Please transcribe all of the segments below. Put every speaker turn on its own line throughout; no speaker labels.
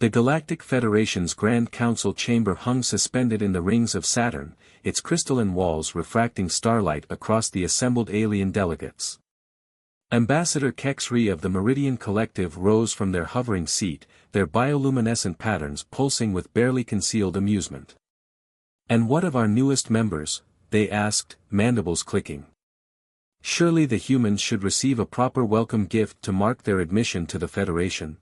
The Galactic Federation's Grand Council chamber hung suspended in the rings of Saturn, its crystalline walls refracting starlight across the assembled alien delegates. Ambassador Kexri of the Meridian Collective rose from their hovering seat, their bioluminescent patterns pulsing with barely concealed amusement. "And what of our newest members?" they asked, mandibles clicking. "Surely the humans should receive a proper welcome gift to mark their admission to the Federation."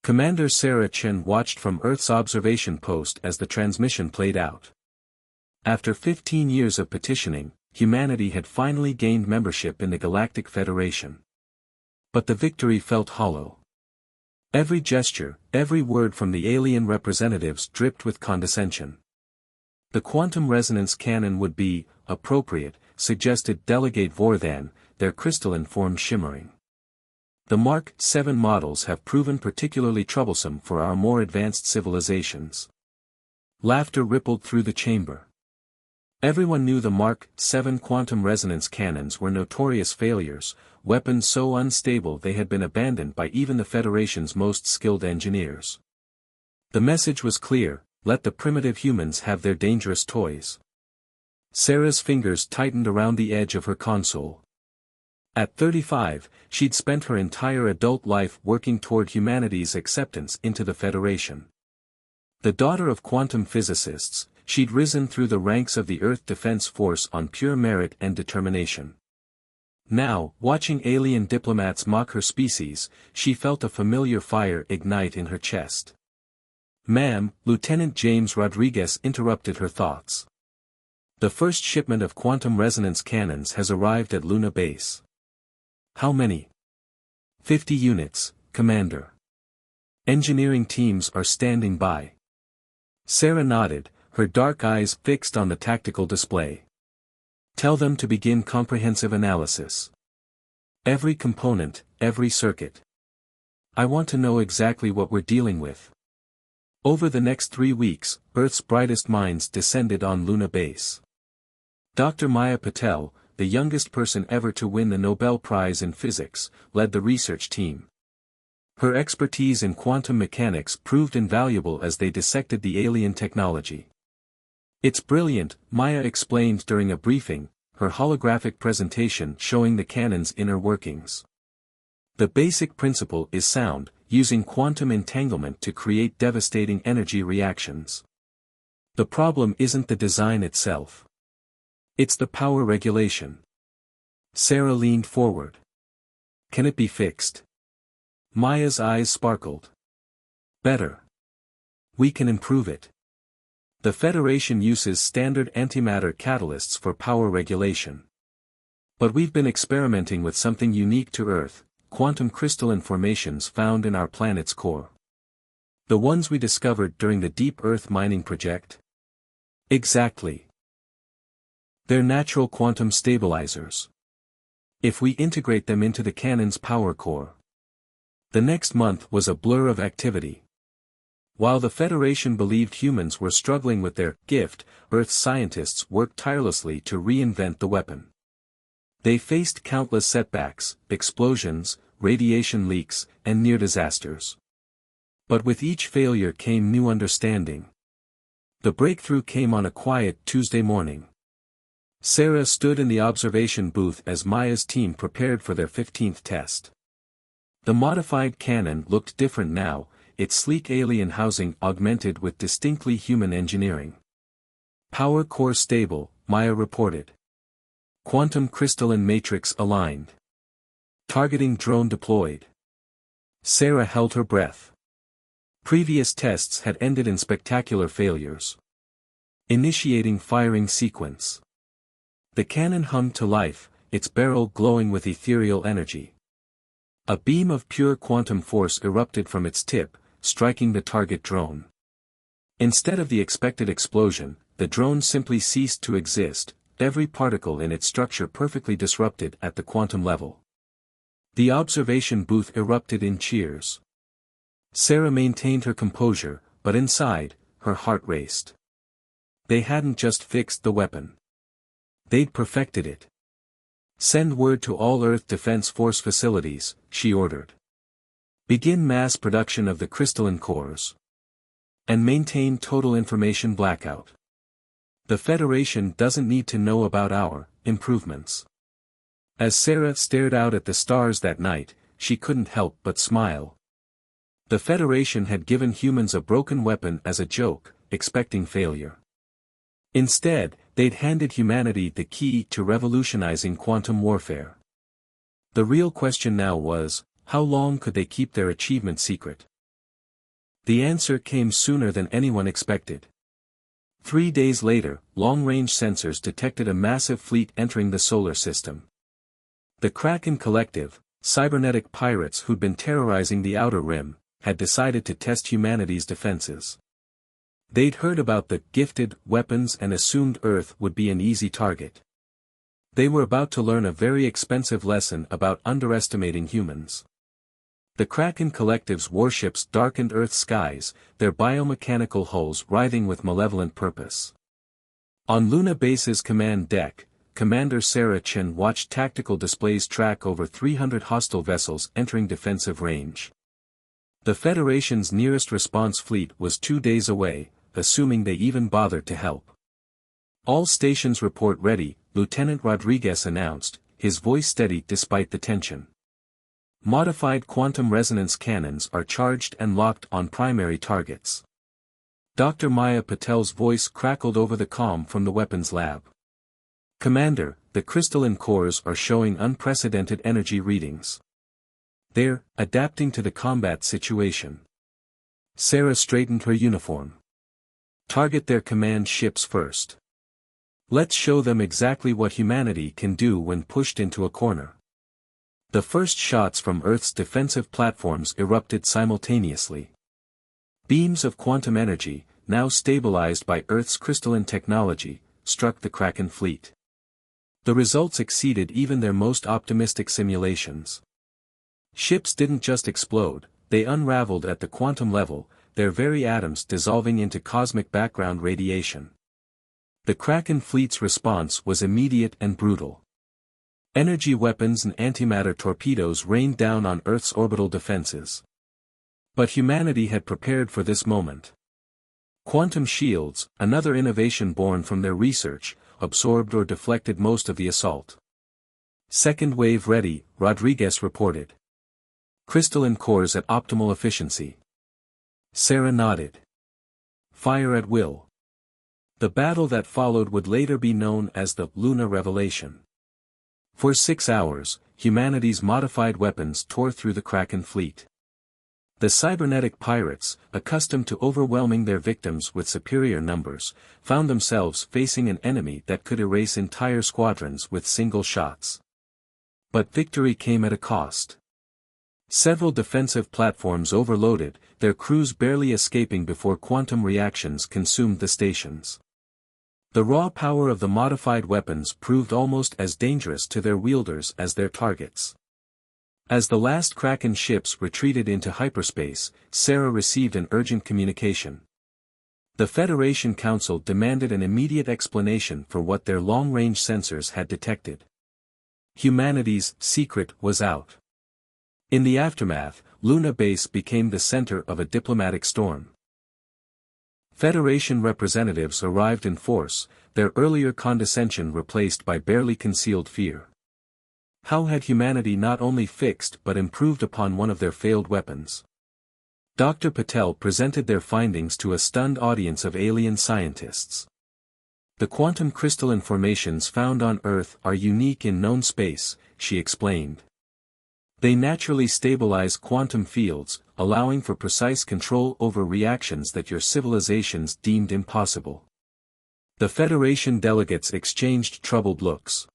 Commander Sarah Chen watched from Earth's observation post as the transmission played out. After 15 years of petitioning, humanity had finally gained membership in the Galactic Federation. But the victory felt hollow. Every gesture, every word from the alien representatives dripped with condescension. The quantum resonance cannon would be appropriate, suggested Delegate Vorthan, their crystalline form shimmering. The Mark 7 models have proven particularly troublesome for our more advanced civilizations. Laughter rippled through the chamber. Everyone knew the Mark 7 quantum resonance cannons were notorious failures, weapons so unstable they had been abandoned by even the Federation's most skilled engineers. The message was clear: let the primitive humans have their dangerous toys. Sarah's fingers tightened around the edge of her console. At 35, she'd spent her entire adult life working toward humanity's acceptance into the Federation. The daughter of quantum physicists, she'd risen through the ranks of the Earth Defense Force on pure merit and determination. Now, watching alien diplomats mock her species, she felt a familiar fire ignite in her chest. "Ma'am," Lieutenant James Rodriguez interrupted her thoughts. "The first shipment of quantum resonance cannons has arrived at Luna Base." "How many?" 50 units, Commander. Engineering teams are standing by." Sarah nodded, her dark eyes fixed on the tactical display. "Tell them to begin comprehensive analysis. Every component, every circuit. I want to know exactly what we're dealing with." Over the next 3 weeks, Earth's brightest minds descended on Luna Base. Dr. Maya Patel, the youngest person ever to win the Nobel Prize in Physics, led the research team. Her expertise in quantum mechanics proved invaluable as they dissected the alien technology. "It's brilliant," Maya explained during a briefing, her holographic presentation showing the cannon's inner workings. "The basic principle is sound, using quantum entanglement to create devastating energy reactions. The problem isn't the design itself. It's the power regulation." Sarah leaned forward. "Can it be fixed?" Maya's eyes sparkled. "Better. We can improve it. The Federation uses standard antimatter catalysts for power regulation. But we've been experimenting with something unique to Earth, quantum crystalline formations found in our planet's core. The ones we discovered during the Deep Earth Mining Project? Exactly. They're natural quantum stabilizers. If we integrate them into the cannon's power core. The next month was a blur of activity. While the Federation believed humans were struggling with their gift, Earth's scientists worked tirelessly to reinvent the weapon. They faced countless setbacks, explosions, radiation leaks, and near disasters. But with each failure came new understanding. The breakthrough came on a quiet Tuesday morning. Sarah stood in the observation booth as Maya's team prepared for their 15th test. The modified cannon looked different now, its sleek alien housing augmented with distinctly human engineering. "Power core stable," Maya reported. "Quantum crystalline matrix aligned. Targeting drone deployed." Sarah held her breath. Previous tests had ended in spectacular failures. Initiating firing sequence. The cannon hummed to life, its barrel glowing with ethereal energy. A beam of pure quantum force erupted from its tip, striking the target drone. Instead of the expected explosion, the drone simply ceased to exist, every particle in its structure perfectly disrupted at the quantum level. The observation booth erupted in cheers. Sarah maintained her composure, but inside, her heart raced. They hadn't just fixed the weapon. They'd perfected it. "Send word to all Earth Defense Force facilities," she ordered. Begin mass production of the crystalline cores. And maintain total information blackout. The Federation doesn't need to know about our improvements. As Sarah stared out at the stars that night, she couldn't help but smile. The Federation had given humans a broken weapon as a joke, expecting failure. Instead, they'd handed humanity the key to revolutionizing quantum warfare. The real question now was, how long could they keep their achievement secret? The answer came sooner than anyone expected. 3 days later, long-range sensors detected a massive fleet entering the solar system. The Kraken Collective, cybernetic pirates who'd been terrorizing the Outer Rim, had decided to test humanity's defenses. They'd heard about the gifted weapons and assumed Earth would be an easy target. They were about to learn a very expensive lesson about underestimating humans. The Kraken Collective's warships darkened Earth's skies, their biomechanical hulls writhing with malevolent purpose. On Luna Base's command deck, Commander Sarah Chen watched tactical displays track over 300 hostile vessels entering defensive range. The Federation's nearest response fleet was 2 days away, assuming they even bothered to help. "All stations report ready," Lieutenant Rodriguez announced, his voice steady despite the tension. "Modified quantum resonance cannons are charged and locked on primary targets." Dr. Maya Patel's voice crackled over the comm from the weapons lab. "Commander, the crystalline cores are showing unprecedented energy readings. They're adapting to the combat situation." Sarah straightened her uniform. "Target their command ships first. Let's show them exactly what humanity can do when pushed into a corner." The first shots from Earth's defensive platforms erupted simultaneously. Beams of quantum energy, now stabilized by Earth's crystalline technology, struck the Kraken fleet. The results exceeded even their most optimistic simulations. Ships didn't just explode, they unraveled at the quantum level, their very atoms dissolving into cosmic background radiation. The Kraken fleet's response was immediate and brutal. Energy weapons and antimatter torpedoes rained down on Earth's orbital defenses. But humanity had prepared for this moment. Quantum shields, another innovation born from their research, absorbed or deflected most of the assault. "Second wave ready," Rodriguez reported. "Crystalline cores at optimal efficiency." Sarah nodded. "Fire at will." The battle that followed would later be known as the Luna Revelation. For 6 hours, humanity's modified weapons tore through the Kraken fleet. The cybernetic pirates, accustomed to overwhelming their victims with superior numbers, found themselves facing an enemy that could erase entire squadrons with single shots. But victory came at a cost. Several defensive platforms overloaded, their crews barely escaping before quantum reactions consumed the stations. The raw power of the modified weapons proved almost as dangerous to their wielders as their targets. As the last Kraken ships retreated into hyperspace, Sarah received an urgent communication. The Federation Council demanded an immediate explanation for what their long-range sensors had detected. Humanity's secret was out. In the aftermath, Luna Base became the center of a diplomatic storm. Federation representatives arrived in force, their earlier condescension replaced by barely concealed fear. How had humanity not only fixed but improved upon one of their failed weapons? Dr. Patel presented their findings to a stunned audience of alien scientists. "The quantum crystalline formations found on Earth are unique in known space," she explained. "They naturally stabilize quantum fields, allowing for precise control over reactions that your civilizations deemed impossible." The Federation delegates exchanged troubled looks.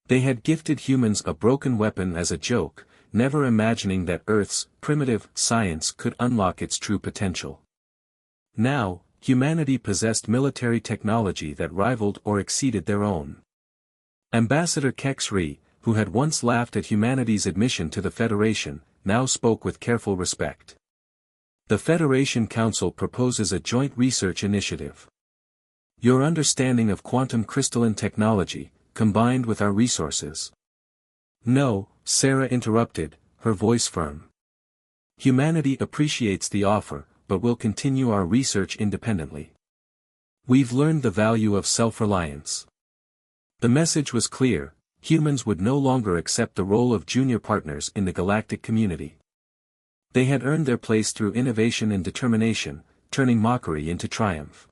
They had gifted humans a broken weapon as a joke, never imagining that Earth's primitive science could unlock its true potential. Now, humanity possessed military technology that rivaled or exceeded their own. Ambassador Kexri, who had once laughed at humanity's admission to the Federation, now spoke with careful respect. "The Federation Council proposes a joint research initiative. Your understanding of quantum crystalline technology, combined with our resources." "No," Sarah interrupted, her voice firm. Humanity appreciates the offer, but will continue our research independently. We've learned the value of self-reliance. The message was clear: humans would no longer accept the role of junior partners in the galactic community. They had earned their place through innovation and determination, turning mockery into triumph.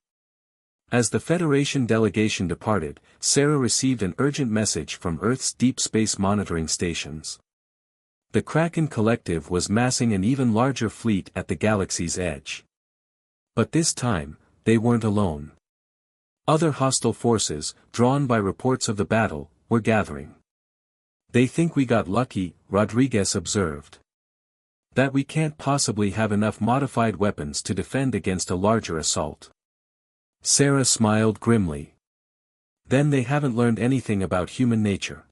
As the Federation delegation departed, Sarah received an urgent message from Earth's deep space monitoring stations. The Kraken Collective was massing an even larger fleet at the galaxy's edge. But this time, they weren't alone. Other hostile forces, drawn by reports of the battle, were gathering. "They think we got lucky," Rodriguez observed. "That we can't possibly have enough modified weapons to defend against a larger assault." Sarah smiled grimly. "Then they haven't learned anything about human nature."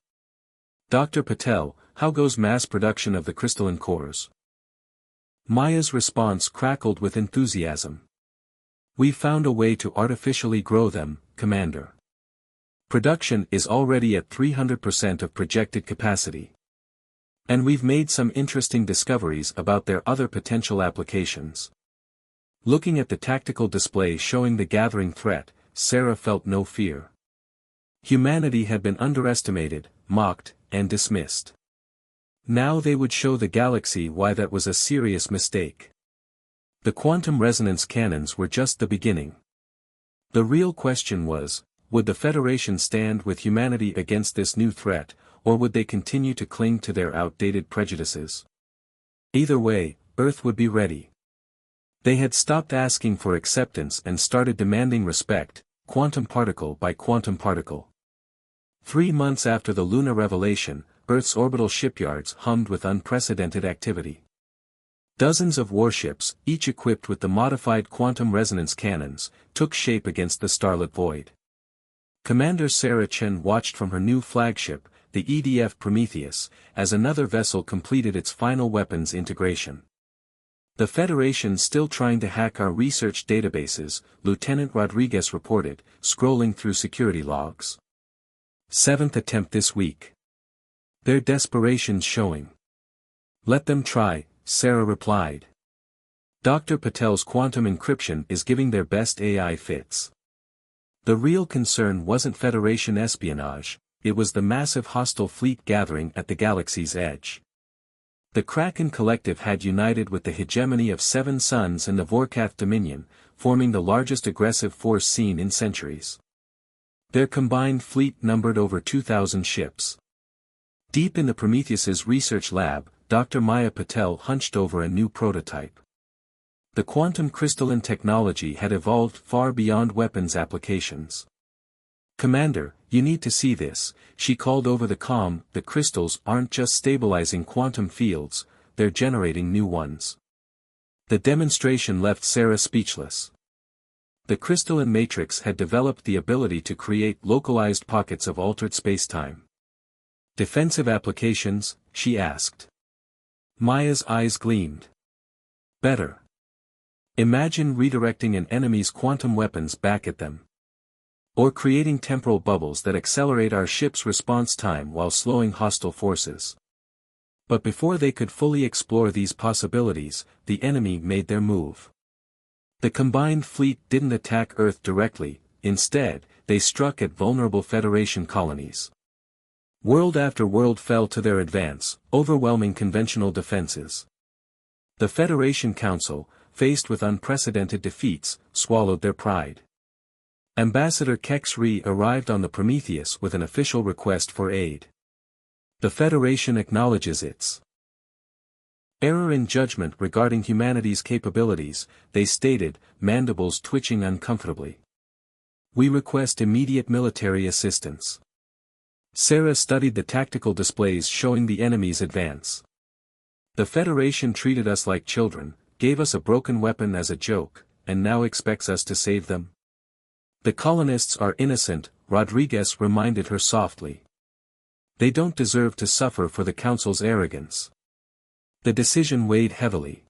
"Dr. Patel, how goes mass production of the crystalline cores?" Maya's response crackled with enthusiasm. "We found a way to artificially grow them, Commander. Production is already at 300% of projected capacity. And we've made some interesting discoveries about their other potential applications." Looking at the tactical display showing the gathering threat, Sarah felt no fear. Humanity had been underestimated, mocked, and dismissed. Now they would show the galaxy why that was a serious mistake. The quantum resonance cannons were just the beginning. The real question was, would the Federation stand with humanity against this new threat, or would they continue to cling to their outdated prejudices? Either way, Earth would be ready. They had stopped asking for acceptance and started demanding respect, quantum particle by quantum particle. 3 months after the lunar revelation, Earth's orbital shipyards hummed with unprecedented activity. Dozens of warships, each equipped with the modified quantum resonance cannons, took shape against the starlit void. Commander Sarah Chen watched from her new flagship, the EDF Prometheus, as another vessel completed its final weapons integration. "The Federation's still trying to hack our research databases," Lieutenant Rodriguez reported, scrolling through security logs. "7th attempt this week. Their desperation's showing." "Let them try," Sarah replied. "Dr. Patel's quantum encryption is giving their best AI fits." The real concern wasn't Federation espionage, it was the massive hostile fleet gathering at the galaxy's edge. The Kraken Collective had united with the hegemony of 7 suns and the Vorkath Dominion, forming the largest aggressive force seen in centuries. Their combined fleet numbered over 2,000 ships. Deep in the Prometheus's research lab, Dr. Maya Patel hunched over a new prototype. The quantum crystalline technology had evolved far beyond weapons applications. "Commander, you need to see this," she called over the comm. "The crystals aren't just stabilizing quantum fields, they're generating new ones." The demonstration left Sarah speechless. The crystalline matrix had developed the ability to create localized pockets of altered spacetime. "Defensive applications?" she asked. Maya's eyes gleamed. "Better. Imagine redirecting an enemy's quantum weapons back at them. Or creating temporal bubbles that accelerate our ship's response time while slowing hostile forces." But before they could fully explore these possibilities, the enemy made their move. The combined fleet didn't attack Earth directly, instead, they struck at vulnerable Federation colonies. World after world fell to their advance, overwhelming conventional defenses. The Federation Council, faced with unprecedented defeats, swallowed their pride. Ambassador Kex Ree arrived on the Prometheus with an official request for aid. "The Federation acknowledges its error in judgment regarding humanity's capabilities," they stated, mandibles twitching uncomfortably. "We request immediate military assistance." Sarah studied the tactical displays showing the enemy's advance. "The Federation treated us like children, gave us a broken weapon as a joke, and now expects us to save them?" "The colonists are innocent," Rodriguez reminded her softly. "They don't deserve to suffer for the Council's arrogance." The decision weighed heavily.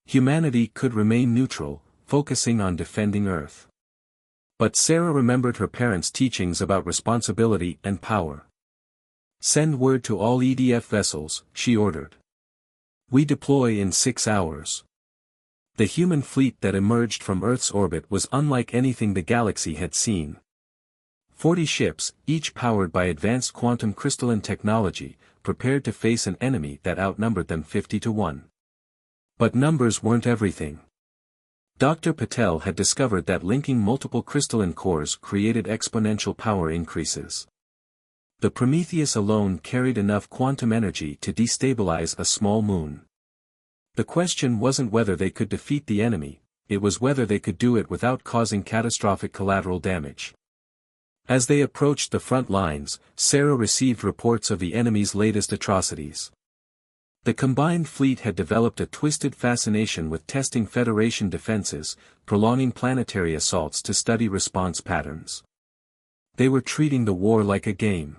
Humanity could remain neutral, focusing on defending Earth. But Sarah remembered her parents' teachings about responsibility and power. "Send word to all EDF vessels," she ordered. We deploy in 6 hours. The human fleet that emerged from Earth's orbit was unlike anything the galaxy had seen. 40 ships, each powered by advanced quantum crystalline technology, prepared to face an enemy that outnumbered them 50-1. But numbers weren't everything. Dr. Patel had discovered that linking multiple crystalline cores created exponential power increases. The Prometheus alone carried enough quantum energy to destabilize a small moon. The question wasn't whether they could defeat the enemy, it was whether they could do it without causing catastrophic collateral damage. As they approached the front lines, Sarah received reports of the enemy's latest atrocities. The combined fleet had developed a twisted fascination with testing Federation defenses, prolonging planetary assaults to study response patterns. They were treating the war like a game.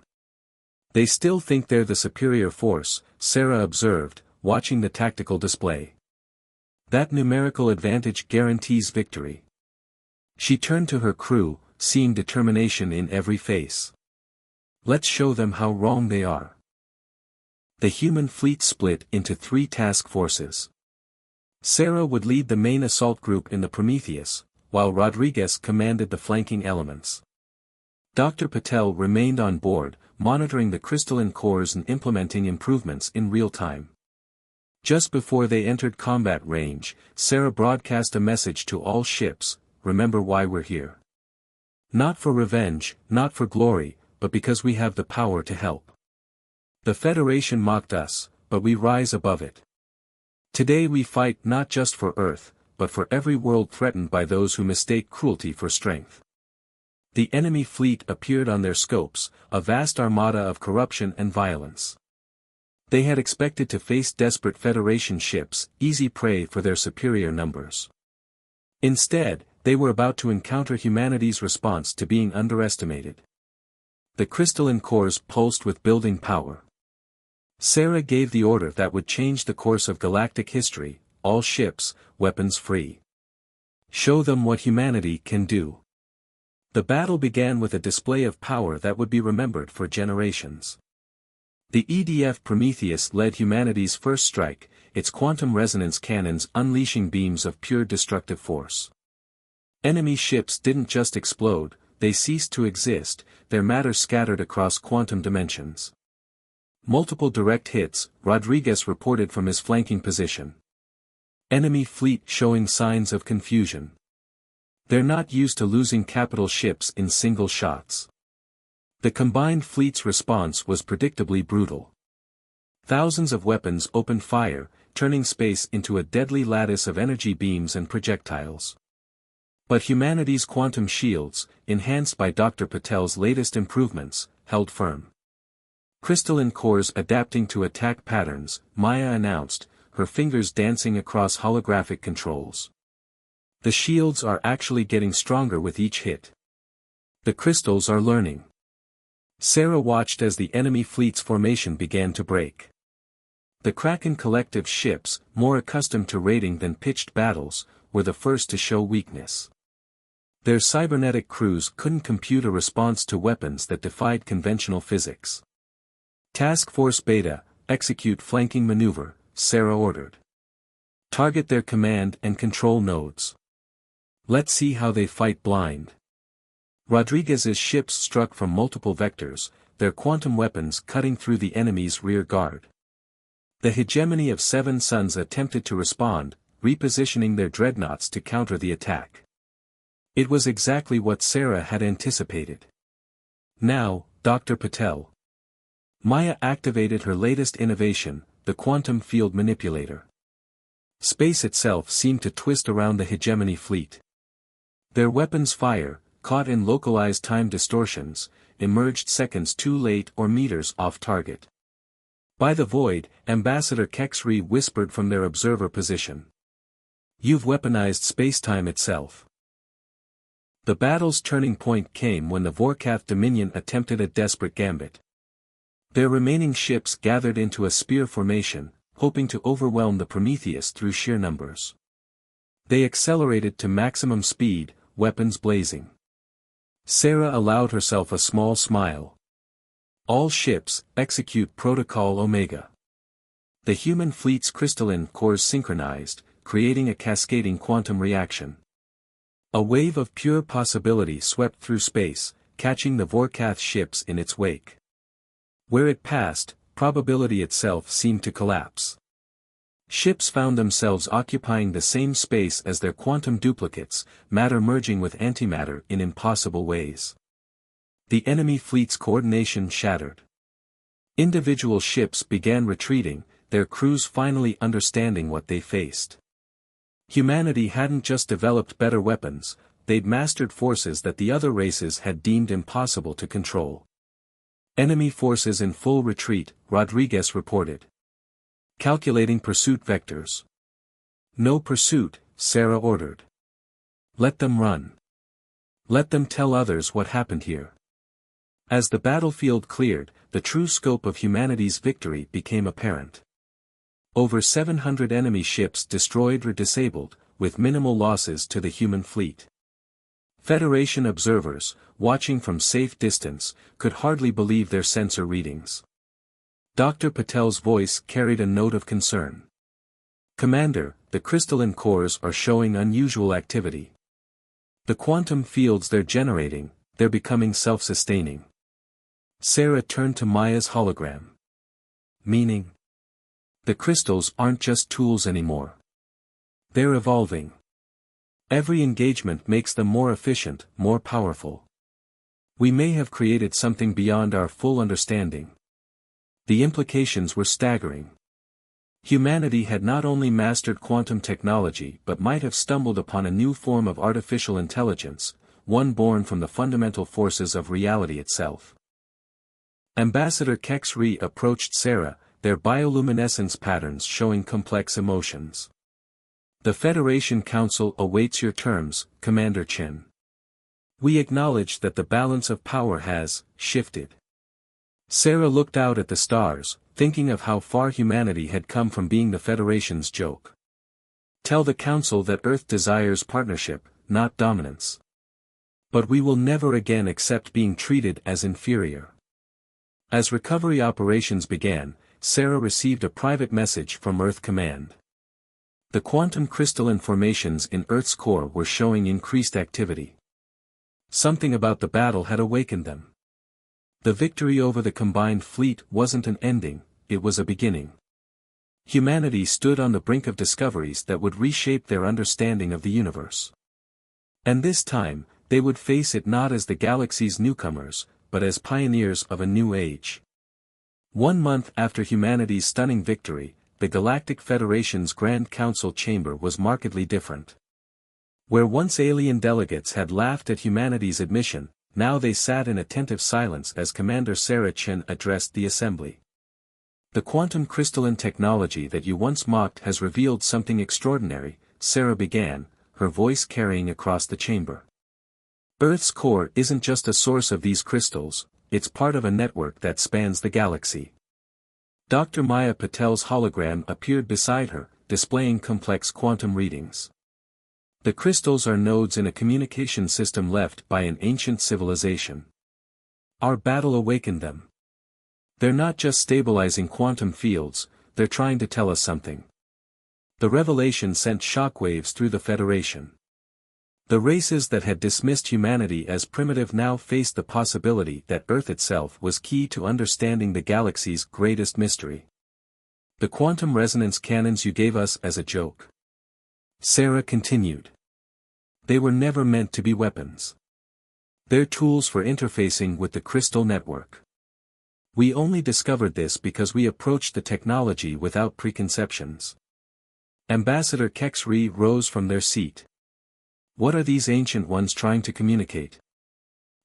They still think they're the superior force, Sarah observed, watching the tactical display. That numerical advantage guarantees victory. She turned to her crew, seeing determination in every face. Let's show them how wrong they are. The human fleet split into 3 task forces. Sarah would lead the main assault group in the Prometheus, while Rodriguez commanded the flanking elements. Dr. Patel remained on board, monitoring the crystalline cores and implementing improvements in real time. Just before they entered combat range, Sarah broadcast a message to all ships: remember why we're here. Not for revenge, not for glory, but because we have the power to help. The Federation mocked us, but we rise above it. Today we fight not just for Earth, but for every world threatened by those who mistake cruelty for strength. The enemy fleet appeared on their scopes, a vast armada of corruption and violence. They had expected to face desperate Federation ships, easy prey for their superior numbers. Instead, they were about to encounter humanity's response to being underestimated. The crystalline cores pulsed with building power. Sarah gave the order that would change the course of galactic history: all ships, weapons free. Show them what humanity can do. The battle began with a display of power that would be remembered for generations. The EDF Prometheus led humanity's first strike, its quantum resonance cannons unleashing beams of pure destructive force. Enemy ships didn't just explode, they ceased to exist, their matter scattered across quantum dimensions. Multiple direct hits, Rodriguez reported from his flanking position. Enemy fleet showing signs of confusion. They're not used to losing capital ships in single shots. The combined fleet's response was predictably brutal. Thousands of weapons opened fire, turning space into a deadly lattice of energy beams and projectiles. But humanity's quantum shields, enhanced by Dr. Patel's latest improvements, held firm. Crystalline cores adapting to attack patterns, Maya announced, her fingers dancing across holographic controls. The shields are actually getting stronger with each hit. The crystals are learning. Sarah watched as the enemy fleet's formation began to break. The Kraken Collective ships, more accustomed to raiding than pitched battles, were the first to show weakness. Their cybernetic crews couldn't compute a response to weapons that defied conventional physics. Task Force Beta, execute flanking maneuver, Sarah ordered. Target their command and control nodes. Let's see how they fight blind. Rodriguez's ships struck from multiple vectors, their quantum weapons cutting through the enemy's rear guard. The hegemony of 7 suns attempted to respond, repositioning their dreadnoughts to counter the attack. It was exactly what Sarah had anticipated. Now, Dr. Patel. Maya activated her latest innovation, the quantum field manipulator. Space itself seemed to twist around the hegemony fleet. Their weapons' fire, caught in localized time distortions, emerged seconds too late or meters off target. By the void, Ambassador Kexri whispered from their observer position. You've weaponized spacetime itself. The battle's turning point came when the Vorkath Dominion attempted a desperate gambit. Their remaining ships gathered into a spear formation, hoping to overwhelm the Prometheus through sheer numbers. They accelerated to maximum speed, weapons blazing. Sarah allowed herself a small smile. All ships, execute Protocol Omega. The human fleet's crystalline cores synchronized, creating a cascading quantum reaction. A wave of pure possibility swept through space, catching the Vorkath ships in its wake. Where it passed, probability itself seemed to collapse. Ships found themselves occupying the same space as their quantum duplicates, matter merging with antimatter in impossible ways. The enemy fleet's coordination shattered. Individual ships began retreating, their crews finally understanding what they faced. Humanity hadn't just developed better weapons, they'd mastered forces that the other races had deemed impossible to control. Enemy forces in full retreat, Rodriguez reported. Calculating pursuit vectors. No pursuit, Sarah ordered. Let them run. Let them tell others what happened here. As the battlefield cleared, the true scope of humanity's victory became apparent. Over 700 enemy ships destroyed or disabled, with minimal losses to the human fleet. Federation observers, watching from safe distance, could hardly believe their sensor readings. Dr. Patel's voice carried a note of concern. Commander, the crystalline cores are showing unusual activity. The quantum fields they're generating, they're becoming self-sustaining. Sarah turned to Maya's hologram. Meaning? The crystals aren't just tools anymore. They're evolving. Every engagement makes them more efficient, more powerful. We may have created something beyond our full understanding. The implications were staggering. Humanity had not only mastered quantum technology but might have stumbled upon a new form of artificial intelligence, one born from the fundamental forces of reality itself. Ambassador Kex-Ree approached Sarah, their bioluminescence patterns showing complex emotions. The Federation Council awaits your terms, Commander Chen. We acknowledge that the balance of power has shifted. Sarah looked out at the stars, thinking of how far humanity had come from being the Federation's joke. Tell the Council that Earth desires partnership, not dominance. But we will never again accept being treated as inferior. As recovery operations began, Sarah received a private message from Earth Command. The quantum crystalline formations in Earth's core were showing increased activity. Something about the battle had awakened them. The victory over the combined fleet wasn't an ending, it was a beginning. Humanity stood on the brink of discoveries that would reshape their understanding of the universe. And this time, they would face it not as the galaxy's newcomers, but as pioneers of a new age. 1 month after humanity's stunning victory, the Galactic Federation's Grand Council chamber was markedly different. Where once alien delegates had laughed at humanity's admission, now they sat in attentive silence as Commander Sarah Chen addressed the assembly. The quantum crystalline technology that you once mocked has revealed something extraordinary, Sarah began, her voice carrying across the chamber. Earth's core isn't just a source of these crystals, it's part of a network that spans the galaxy. Dr. Maya Patel's hologram appeared beside her, displaying complex quantum readings. The crystals are nodes in a communication system left by an ancient civilization. Our battle awakened them. They're not just stabilizing quantum fields, they're trying to tell us something. The revelation sent shockwaves through the Federation. The races that had dismissed humanity as primitive now faced the possibility that Earth itself was key to understanding the galaxy's greatest mystery. The quantum resonance cannons you gave us as a joke. Sarah continued. They were never meant to be weapons. They're tools for interfacing with the crystal network. We only discovered this because we approached the technology without preconceptions. Ambassador Kex-Ree rose from their seat. What are these ancient ones trying to communicate?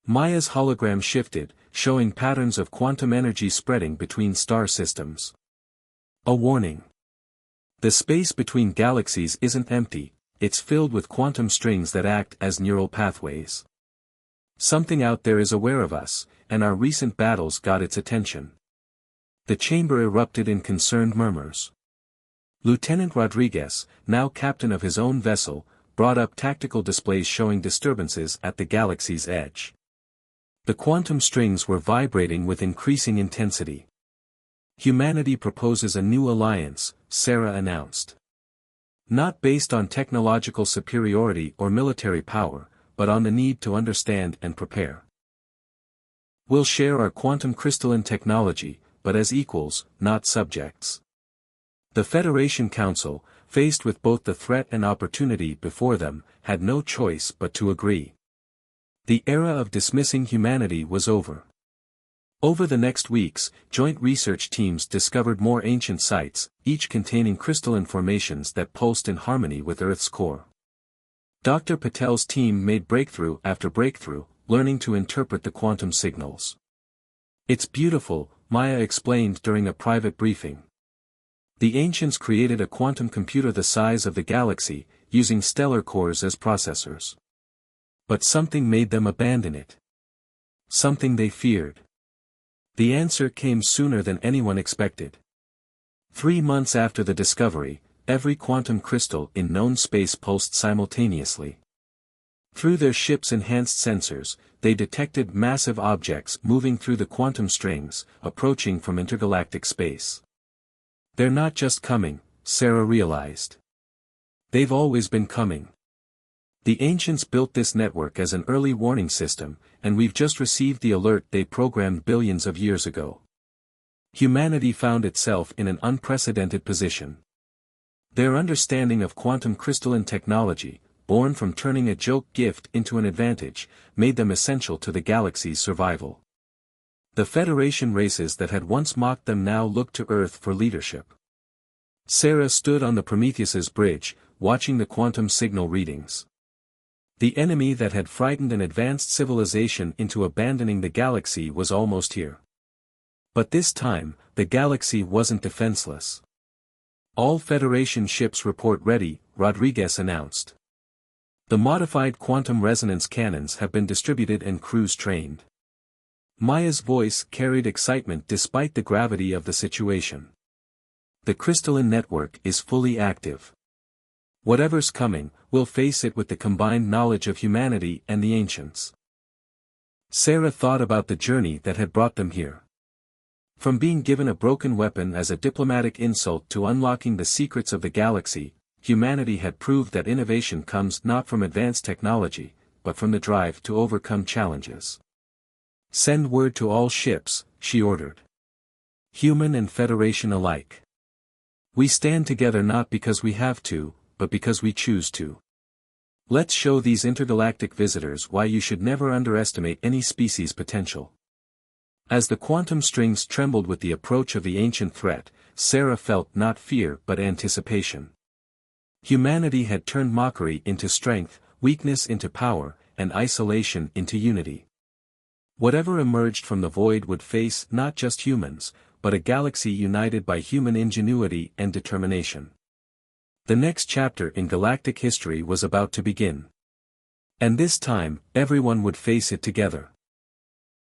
Maya's hologram shifted, showing patterns of quantum energy spreading between star systems. A warning. The space between galaxies isn't empty, it's filled with quantum strings that act as neural pathways. Something out there is aware of us, and our recent battles got its attention. The chamber erupted in concerned murmurs. Lieutenant Rodriguez, now captain of his own vessel, brought up tactical displays showing disturbances at the galaxy's edge. The quantum strings were vibrating with increasing intensity. Humanity proposes a new alliance, Sarah announced. Not based on technological superiority or military power, but on the need to understand and prepare. We'll share our quantum crystalline technology, but as equals, not subjects. The Federation Council, faced with both the threat and opportunity before them, had no choice but to agree. The era of dismissing humanity was over. Over the next weeks, joint research teams discovered more ancient sites, each containing crystalline formations that pulsed in harmony with Earth's core. Dr. Patel's team made breakthrough after breakthrough, learning to interpret the quantum signals. "It's beautiful," Maya explained during a private briefing. The ancients created a quantum computer the size of the galaxy, using stellar cores as processors. But something made them abandon it. Something they feared. The answer came sooner than anyone expected. 3 months after the discovery, every quantum crystal in known space pulsed simultaneously. Through their ship's enhanced sensors, they detected massive objects moving through the quantum strings, approaching from intergalactic space. They're not just coming, Sarah realized. They've always been coming. The ancients built this network as an early warning system, and we've just received the alert they programmed billions of years ago. Humanity found itself in an unprecedented position. Their understanding of quantum crystalline technology, born from turning a joke gift into an advantage, made them essential to the galaxy's survival. The Federation races that had once mocked them now looked to Earth for leadership. Sarah stood on the Prometheus's bridge, watching the quantum signal readings. The enemy that had frightened an advanced civilization into abandoning the galaxy was almost here. But this time, the galaxy wasn't defenseless. "All Federation ships report ready," Rodriguez announced. "The modified quantum resonance cannons have been distributed and crews trained." Maya's voice carried excitement despite the gravity of the situation. "The crystalline network is fully active. Whatever's coming, we'll face it with the combined knowledge of humanity and the ancients." Sarah thought about the journey that had brought them here. From being given a broken weapon as a diplomatic insult to unlocking the secrets of the galaxy, humanity had proved that innovation comes not from advanced technology, but from the drive to overcome challenges. "Send word to all ships," she ordered. "Human and Federation alike. We stand together not because we have to, but because we choose to. Let's show these intergalactic visitors why you should never underestimate any species' potential." As the quantum strings trembled with the approach of the ancient threat, Sarah felt not fear but anticipation. Humanity had turned mockery into strength, weakness into power, and isolation into unity. Whatever emerged from the void would face not just humans, but a galaxy united by human ingenuity and determination. The next chapter in galactic history was about to begin. And this time, everyone would face it together.